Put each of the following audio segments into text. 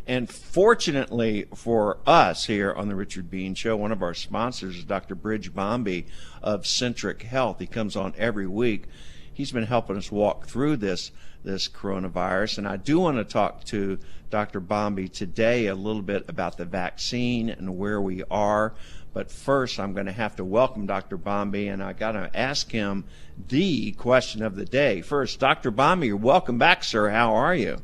And fortunately for us here on the Richard Bean Show, one of our sponsors is Dr. Bridge Bombi of Centric Health. He comes on every week. He's been helping us walk through this coronavirus. And I do want to talk to Dr. Bombi today a little bit about the vaccine and where we are. But first, I'm going to have to welcome Dr. Bombi, and I got to ask him the question of the day. First, Dr. Bombi, welcome back, sir. How are you?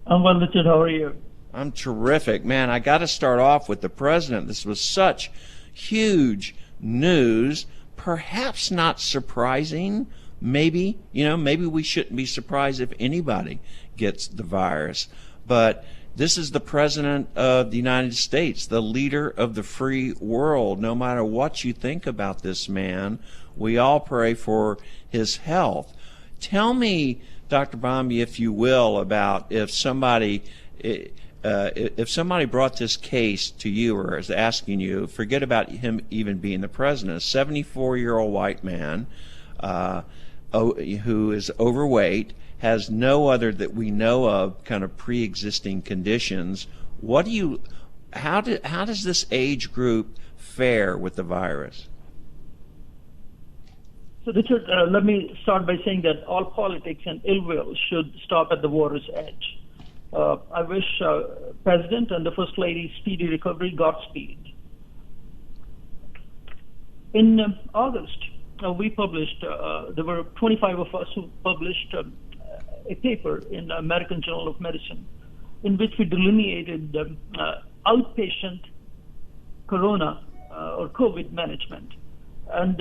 I'm well, Richard. How are you? I'm terrific. Man, I got to start off with the president. This was such huge news, perhaps not surprising. Maybe we shouldn't be surprised if anybody gets the virus. But this is the president of the United States, the leader of the free world. No matter what you think about this man, we all pray for his health. Tell me, Dr. Bombi, if you will, about if somebody brought this case to you or is asking you, forget about him even being the president, a 74-year-old white man who is overweight, has no other that we know of kind of pre-existing conditions. How does this age group fare with the virus? So, Richard, let me start by saying that all politics and ill will should stop at the water's edge. I wish President and the First Lady speedy recovery, Godspeed. In August, we published, there were 25 of us who published a paper in the American Journal of Medicine in which we delineated outpatient corona or COVID management. And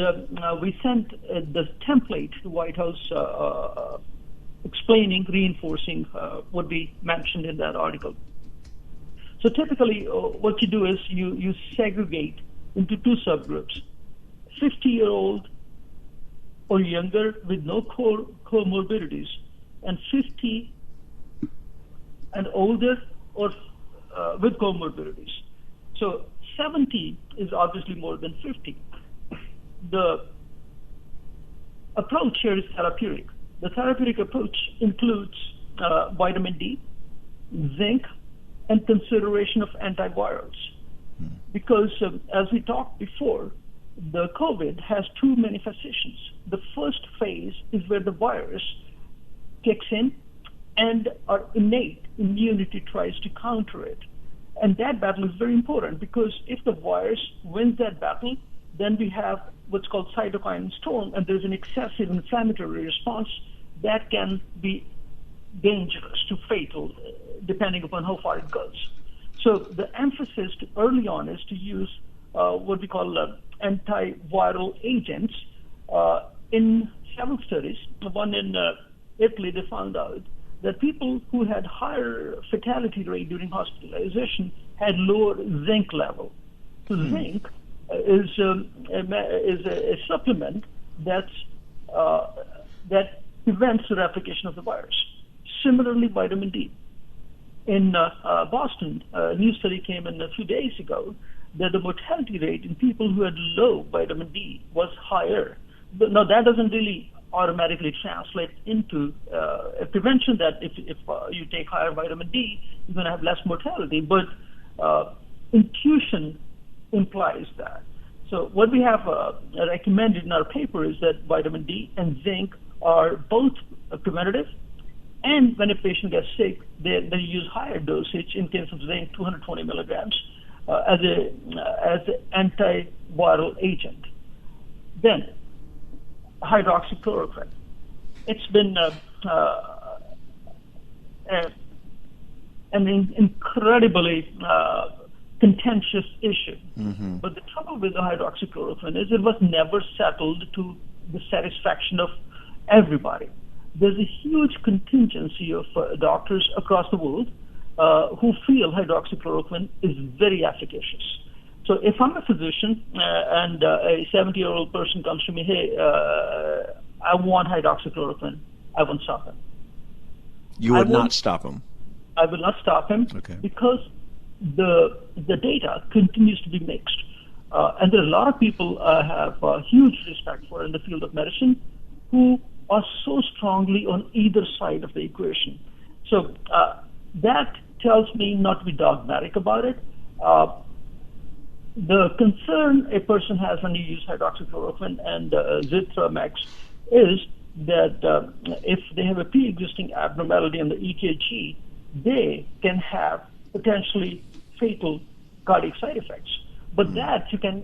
we sent the template to White House explaining, reinforcing what we mentioned in that article. So typically what you do is you segregate into two subgroups, 50-year-old or younger with no comorbidities, and 50 and older or with comorbidities. So 70 is obviously more than 50. The approach here is therapeutic. The therapeutic approach includes vitamin D, zinc, and consideration of antivirals. Because as we talked before, the COVID has two manifestations. The first phase is where the virus kicks in and our innate immunity tries to counter it. And that battle is very important because if the virus wins that battle, then we have what's called Cytokine Storm, and there's an excessive inflammatory response that can be dangerous to fatal, depending upon how far it goes. So the emphasis early on is to use what we call antiviral agents. In several studies, one in Italy, they found out that people who had higher fatality rate during hospitalization had lower zinc level. So zinc is a supplement that prevents the replication of the virus. Similarly, vitamin D. In Boston, a new study came in a few days ago that the mortality rate in people who had low vitamin D was higher. But now that doesn't really automatically translate into a prevention that if you take higher vitamin D, you're going to have less mortality. But intuition implies that. So what we have recommended in our paper is that vitamin D and zinc are both preventative, and when a patient gets sick, they use higher dosage. In case of zinc, 220 milligrams as an antiviral agent. Then hydroxychloroquine. It's been an incredibly contentious issue. Mm-hmm. But the trouble with the hydroxychloroquine is it was never settled to the satisfaction of everybody. There's a huge contingency of doctors across the world who feel hydroxychloroquine is very efficacious. So if I'm a physician and a 70-year-old person comes to me, hey, I want hydroxychloroquine, I won't stop him. You would not stop him? I will not stop him because the data continues to be mixed. And there are a lot of people I have huge respect for in the field of medicine who are so strongly on either side of the equation. So that tells me not to be dogmatic about it. The concern a person has when you use hydroxychloroquine and Zithromax is that if they have a pre-existing abnormality in the EKG, they can have potentially fatal cardiac side effects. But that you can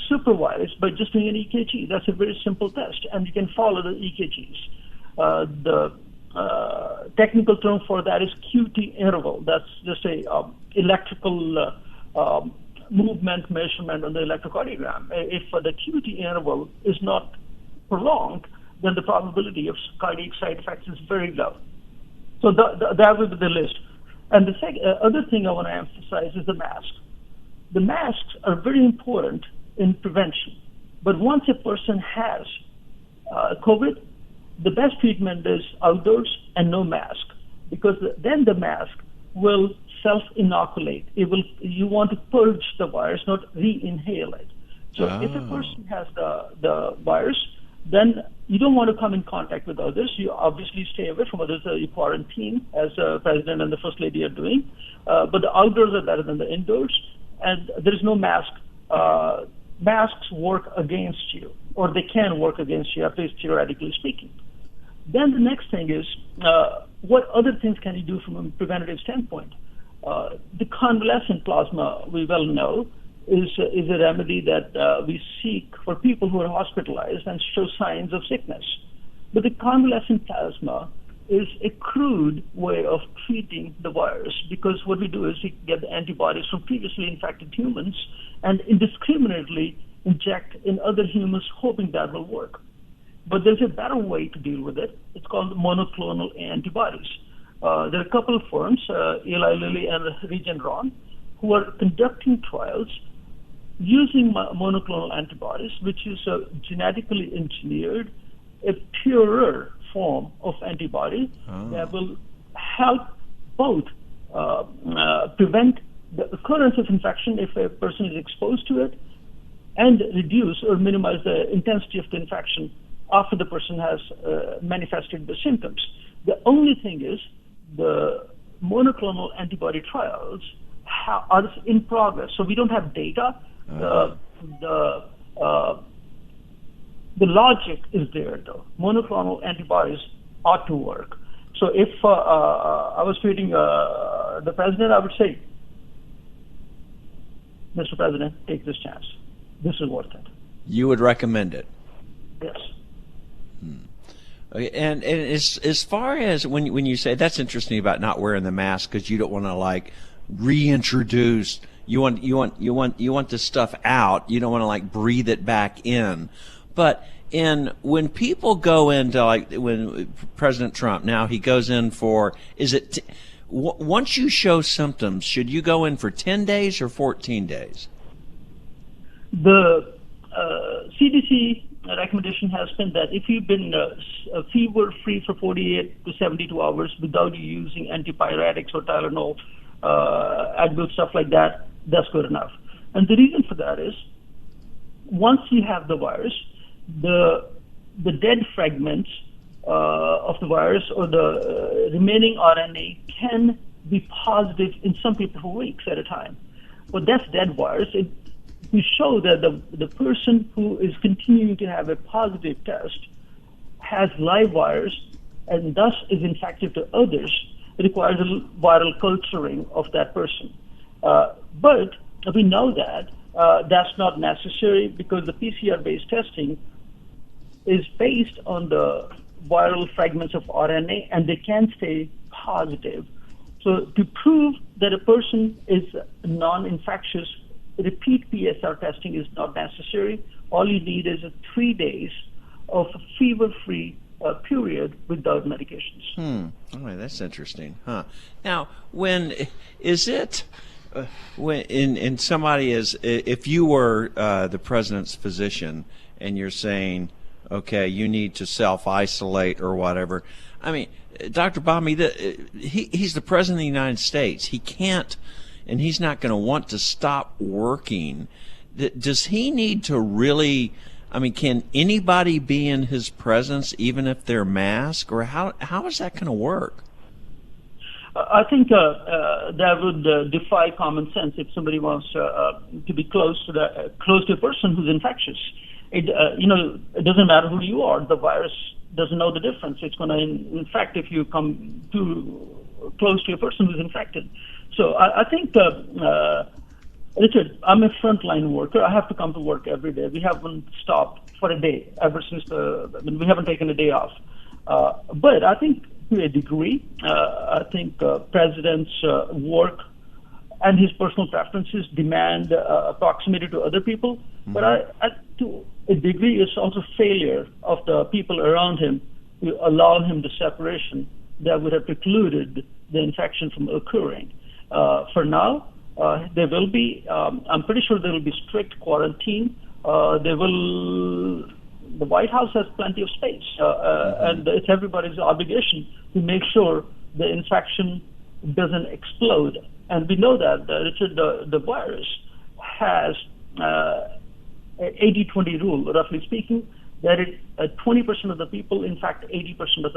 supervise by just doing an EKG. That's a very simple test, and you can follow the EKGs. The technical term for that is QT interval. That's just a electrical movement measurement on the electrocardiogram. If the QT interval is not prolonged, then the probability of cardiac side effects is very low. So that would be the list. And the other thing I want to emphasize is the mask. The masks are very important in prevention. But once a person has COVID, the best treatment is outdoors and no mask, because then the mask will self-inoculate. You want to purge the virus, not re-inhale it. So if a person has the virus, then you don't want to come in contact with others. You obviously stay away from others. You quarantine, as the President and the First Lady are doing. But the outdoors are better than the indoors. And there is no mask. Masks work against you, or they can work against you, at least theoretically speaking. Then the next thing is, what other things can you do from a preventative standpoint? The convalescent plasma, we well know, is a remedy that we seek for people who are hospitalized and show signs of sickness. But the convalescent plasma is a crude way of treating the virus, because what we do is we get the antibodies from previously infected humans and indiscriminately inject in other humans, hoping that will work. But there's a better way to deal with it. It's called monoclonal antibodies. There are a couple of firms, Eli Lilly and Regeneron, who are conducting trials using monoclonal antibodies, which is a genetically engineered, a purer form of antibody that will help both prevent the occurrence of infection if a person is exposed to it, and reduce or minimize the intensity of the infection after the person has manifested the symptoms. The only thing is, the monoclonal antibody trials are in progress, so we don't have data. The logic is there, though. Monoclonal antibodies ought to work. So if I was treating the president, I would say, Mr. President, take this chance. This is worth it. You would recommend it? Yes. Okay, and as far as when you say, that's interesting about not wearing the mask, because you don't want to like reintroduce. You want this stuff out. You don't want to like breathe it back in. But when people go into, like when President Trump, now he goes in for, once you show symptoms, should you go in for 10 days or 14 days? The CDC recommendation has been that if you've been fever-free for 48 to 72 hours without using antipyretics or Tylenol, Advil, stuff like that, that's good enough. And the reason for that is, once you have the virus, the dead fragments of the virus or the remaining RNA can be positive in some people for weeks at a time. But that's dead virus. We show that the person who is continuing to have a positive test has live virus and thus is infective to others. It requires a viral culturing of that person. But we know that that's not necessary, because the PCR-based testing is based on the viral fragments of RNA, and they can stay positive. So to prove that a person is non-infectious, repeat PSR testing is not necessary. All you need is 3 days of fever-free period without medications. All right, that's interesting, huh? Now, when is it? When somebody is, if you were the president's physician and you're saying, okay, you need to self-isolate or whatever. I mean, Dr. Bami, he's the president of the United States. He can't, and he's not going to want to stop working. Does he need to really, I mean, can anybody be in his presence even if they're masked, or how is that going to work? I think that would defy common sense if somebody wants to be close to a person who's infectious. It doesn't matter who you are. The virus doesn't know the difference. It's going to infect if you come too close to a person who's infected. So I think, Richard, I'm a frontline worker. I have to come to work every day. We haven't stopped for a day ever since we haven't taken a day off. But I think to a degree, I think President's work and his personal preferences demand proximity to other people. Mm-hmm. But to a degree, it's also failure of the people around him to allow him the separation that would have precluded the infection from occurring. For now, there will be, I'm pretty sure there will be strict quarantine. The White House has plenty of space, and it's everybody's obligation to make sure the infection doesn't explode. And we know that Richard, the virus has an 80-20 rule, roughly speaking, that 20% of the people infect 80% of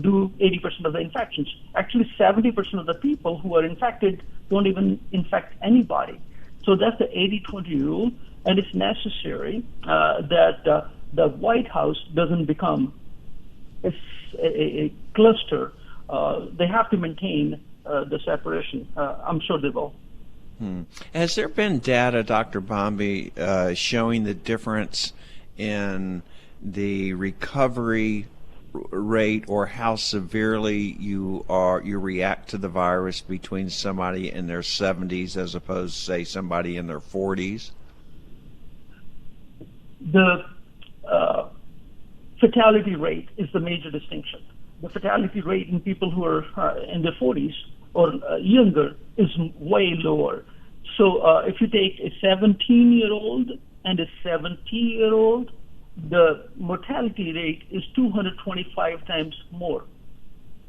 do 80% of the infections. Actually, 70% of the people who are infected don't even infect anybody. So that's the 80-20 rule, and it's necessary that the White House doesn't become a cluster. They have to maintain the separation. I'm sure they will. Has there been data, Dr. Bombi, showing the difference in the recovery rate or how severely you react to the virus between somebody in their 70s as opposed to, say, somebody in their 40s? The fatality rate is the major distinction. The fatality rate in people who are in their 40s or younger is way lower. So if you take a 17-year-old and a 70-year-old, the mortality rate is 225 times more.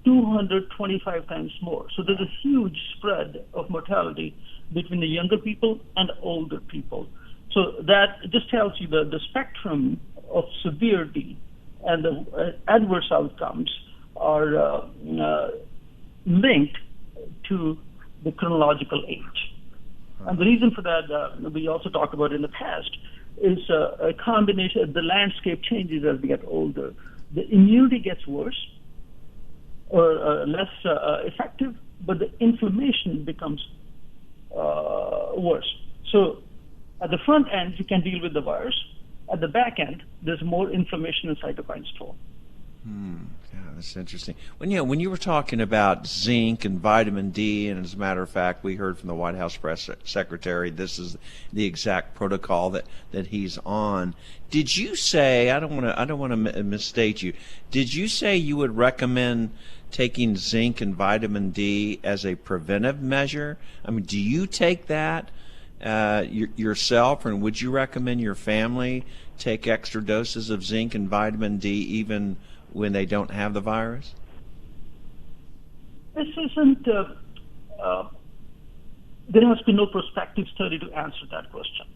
225 times more. So there's a huge spread of mortality between the younger people and older people. So that just tells you the spectrum of severity and the adverse outcomes are linked to the chronological age. And the reason for that, we also talked about in the past, is a combination. The landscape changes as we get older. The immunity gets worse or less effective, but the inflammation becomes worse. So at the front end, you can deal with the virus. At the back end, there's more inflammation and cytokine storm. Yeah, that's interesting. When you were talking about zinc and vitamin D, and as a matter of fact, we heard from the White House press secretary, this is the exact protocol that he's on. Did you say, I don't want to misstate you, did you say you would recommend taking zinc and vitamin D as a preventive measure? I mean, do you take that yourself, and would you recommend your family take extra doses of zinc and vitamin D even when they don't have the virus? This isn't, there has been no prospective study to answer that question.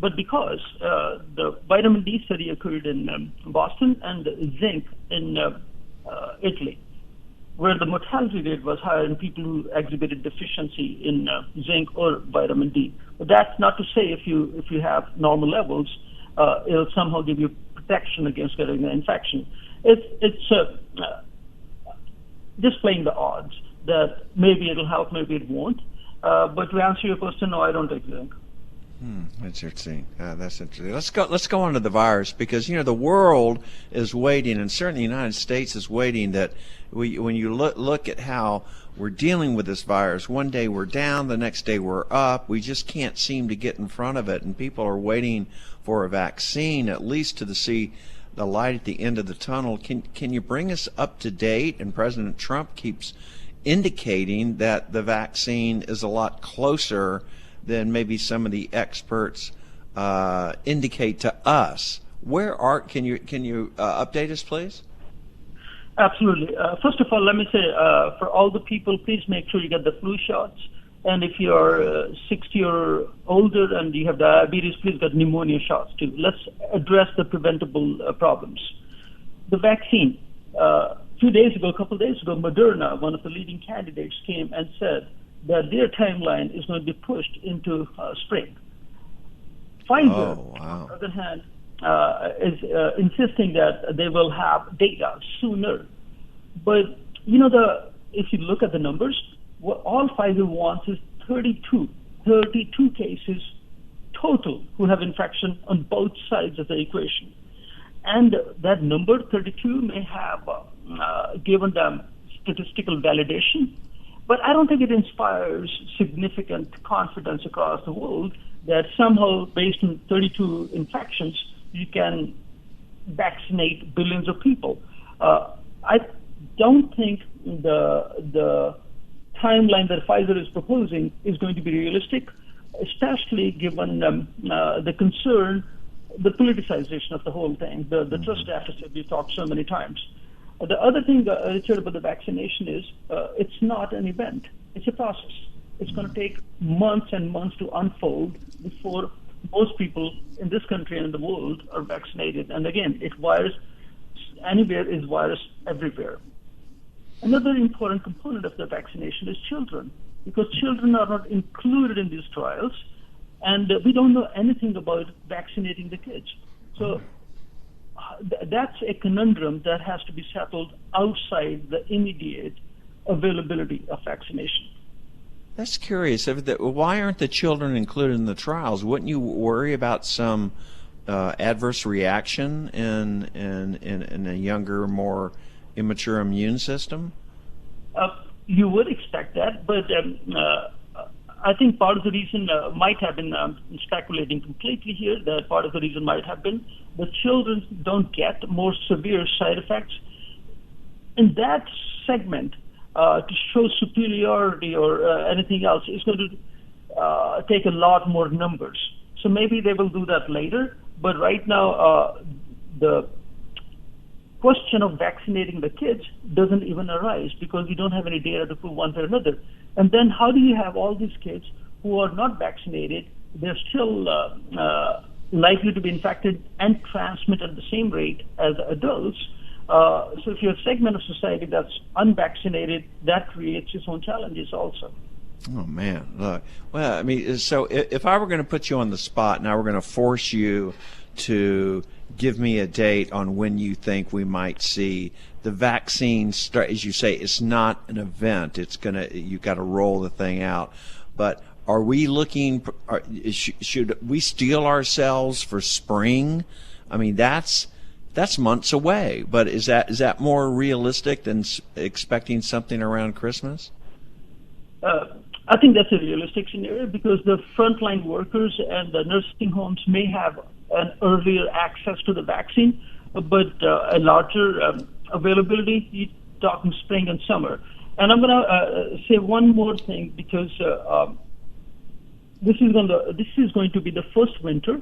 But because the vitamin D study occurred in Boston and zinc in Italy, where the mortality rate was higher in people who exhibited deficiency in zinc or vitamin D. But that's not to say if you have normal levels, it'll somehow give you protection against getting the infection. It's just playing the odds that maybe it'll help, maybe it won't. But to answer your question, no, I don't take zinc. That's interesting. That's interesting. Let's go on to the virus, because the world is waiting, and certainly the United States is waiting, that when you look at how we're dealing with this virus, one day we're down, the next day we're up. We just can't seem to get in front of it, and people are waiting for a vaccine, at least to see the light at the end of the tunnel. Can you bring us up to date? And President Trump keeps indicating that the vaccine is a lot closer than maybe some of the experts indicate to us. Can you update us, please? Absolutely. First of all, let me say, for all the people, please make sure you get the flu shots. And if you're 60 or older and you have diabetes, please get pneumonia shots too. Let's address the preventable problems. The vaccine, a couple of days ago, Moderna, one of the leading candidates, came and said that their timeline is going to be pushed into spring. Pfizer, on the other hand, is insisting that they will have data sooner. But, if you look at the numbers, what all Pfizer wants is 32 cases total who have infection on both sides of the equation. And that number, 32, may have given them statistical validation, but I don't think it inspires significant confidence across the world that somehow, based on 32 infections, you can vaccinate billions of people. I don't think the timeline that Pfizer is proposing is going to be realistic, especially given the concern, the politicization of the whole thing, the trust deficit we talked so many times. The other thing, Richard, about the vaccination is it's not an event. It's a process. It's going to take months and months to unfold before most people in this country and in the world are vaccinated. And again, virus anywhere is virus everywhere. Another important component of the vaccination is children, because children are not included in these trials, and we don't know anything about vaccinating the kids. So that's a conundrum that has to be settled outside the immediate availability of vaccination. That's curious. Why aren't the children included in the trials? Wouldn't you worry about some adverse reaction in a younger, more immature immune system? You would expect that, but I think part of the reason might have been, speculating completely here, that part of the reason might have been the children don't get more severe side effects. In that segment, to show superiority or anything else is going to take a lot more numbers. So maybe they will do that later, but right now the question of vaccinating the kids doesn't even arise because we don't have any data to prove one way or another. And then how do you have all these kids who are not vaccinated? They're still likely to be infected and transmit at the same rate as adults. So if you're a segment of society that's unvaccinated, that creates its own challenges also. Oh, man. Look, well, I mean, so if I were going to put you on the spot, now we're going to force you to give me a date on when you think we might see the vaccine start. As you say, it's not an event. You got to roll the thing out. But are we looking, should we steel ourselves for spring? I mean, that's months away, but is that more realistic than expecting something around Christmas? I think that's a realistic scenario because the frontline workers and the nursing homes may have an earlier access to the vaccine, but a larger availability, you're talking spring and summer. And I'm going to say one more thing because this is going to be the first winter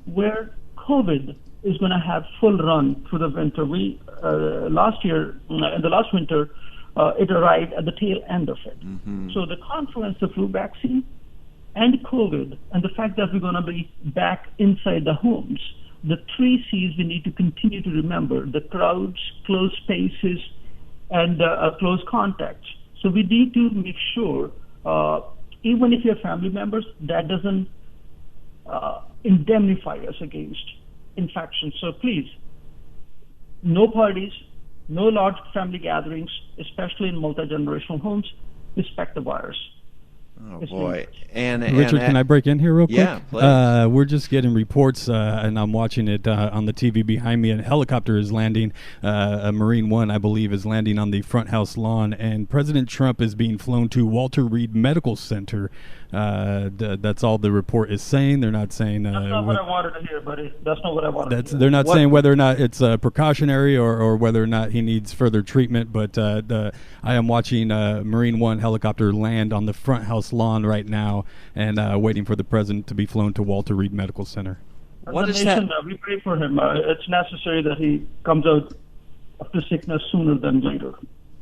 where COVID is going to have full run through the winter. We last year, in the last winter, it arrived at the tail end of it. Mm-hmm. So the confluence of flu vaccine and COVID and the fact that we're going to be back inside the homes, the 3 C's we need to continue to remember: the crowds, close spaces, and close contacts. So we need to make sure, even if you're family members, that doesn't indemnify us against infection. So please, no parties, no large family gatherings, especially in multi-generational homes. Respect the virus. Oh, boy. And Richard, can I break in here real quick? Yeah, please. We're just getting reports, and I'm watching it on the TV behind me, and a helicopter is landing. A Marine One, I believe, is landing on the front house lawn, and President Trump is being flown to Walter Reed Medical Center. That's all the report is saying. They're not saying... That's not what I wanted to hear, buddy. That's not what I wanted to hear. They're not saying whether or not it's precautionary or whether or not he needs further treatment, but I am watching Marine One helicopter land on the front house lawn right now and waiting for the president to be flown to Walter Reed Medical Center. What is that? We pray for him. It's necessary that he comes out of the sickness sooner than later.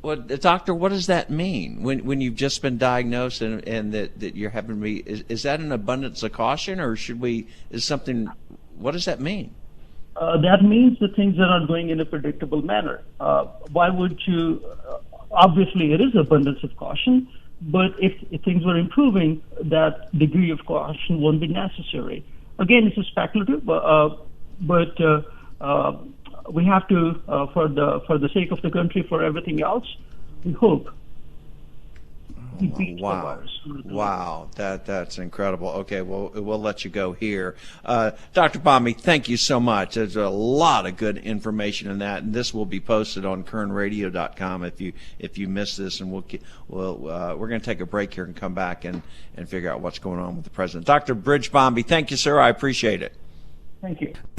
Well, doctor, what does that mean when you've just been diagnosed and that you're having to be? Is that an abundance of caution, or what does that mean? that means that things are not going in a predictable manner. Why would you? Obviously, it is abundance of caution, but if things were improving, that degree of caution won't be necessary. Again, it's a speculative, but we have to, for the sake of the country, for everything else, we hope. Wow, that's incredible. Okay, well, we'll let you go here. Dr. Bomby, thank you so much. There's a lot of good information in that, and this will be posted on kernradio.com if you missed this, and we're going to take a break here and come back and figure out what's going on with the president. Dr. Bridge Bomby, thank you, sir. I appreciate it. Thank you.